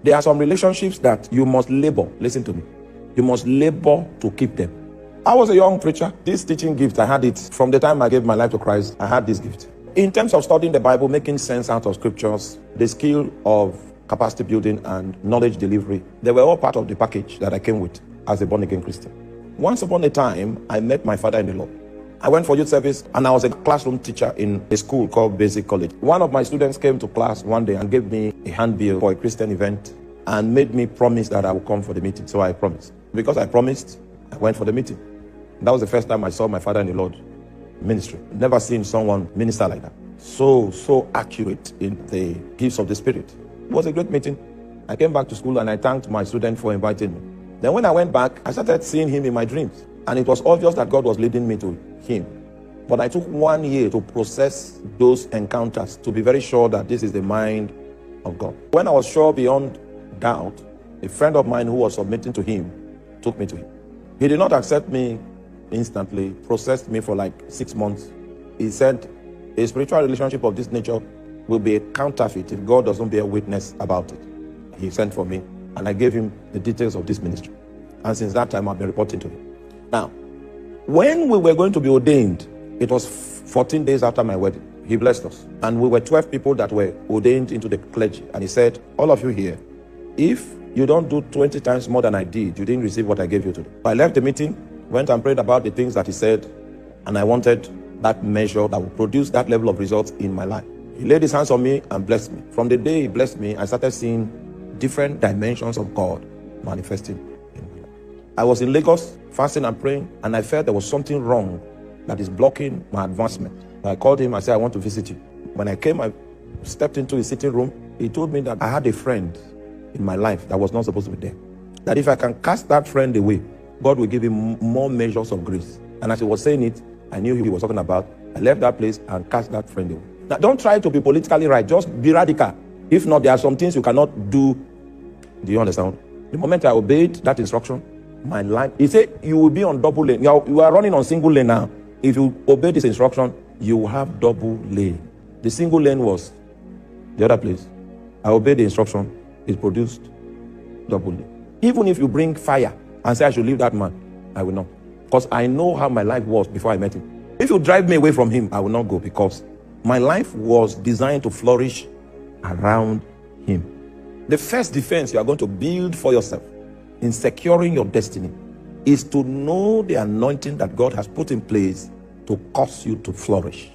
There are some relationships that you must labor. Listen to me. You must labor to keep them. I was a young preacher. This teaching gift, I had it from the time I gave my life to Christ. I had this gift. In terms of studying the Bible, making sense out of scriptures, the skill of capacity building and knowledge delivery, they were all part of the package that I came with as a born-again Christian. Once upon a time, I met my father in the Lord. I went for youth service and I was a classroom teacher in a school called Basic College. One of my students came to class one day and gave me a handbill for a Christian event and made me promise that I would come for the meeting. So I promised. Because I promised, I went for the meeting. That was the first time I saw my father in the Lord ministry. Never seen someone minister like that. So accurate in the gifts of the Spirit. It was a great meeting. I came back to school and I thanked my student for inviting me. Then when I went back, I started seeing him in my dreams. And it was obvious that God was leading me to him. But I took 1 year to process those encounters, to be very sure that this is the mind of God. When I was sure beyond doubt, a friend of mine who was submitting to him took me to him. He did not accept me instantly, processed me for like 6 months. He said, a spiritual relationship of this nature will be a counterfeit if God doesn't bear witness about it. He sent for me and I gave him the details of this ministry. And since that time, I've been reporting to him. Now, when we were going to be ordained, it was 14 days after my wedding. He blessed us. And we were 12 people that were ordained into the clergy. And he said, all of you here, if you don't do 20 times more than I did, you didn't receive what I gave you today. I left the meeting, went and prayed about the things that he said, and I wanted that measure that would produce that level of results in my life. He laid his hands on me and blessed me. From the day he blessed me, I started seeing different dimensions of God manifesting in my life. I was in Lagos fasting and praying, and I felt there was something wrong that is blocking my advancement. I called him, I said, I want to visit you. When I came, I stepped into his sitting room. He told me that I had a friend in my life that was not supposed to be there. That if I can cast that friend away, God will give him more measures of grace. And as he was saying it, I knew he was talking about. I left that place and cast that friend away. Now, don't try to be politically right. Just be radical. If not, there are some things you cannot do. Do you understand? The moment I obeyed that instruction, my life, he said, you will be on double lane. You are running on single lane now. If you obey this instruction, you will have double lane. The single lane was the other place. I obeyed the instruction. It produced double lane. Even if you bring fire and say I should leave that man, I will not. Because I know how my life was before I met him. If you drive me away from him, I will not go, because my life was designed to flourish around him. The first defense you are going to build for yourself in securing your destiny is to know the anointing that God has put in place to cause you to flourish.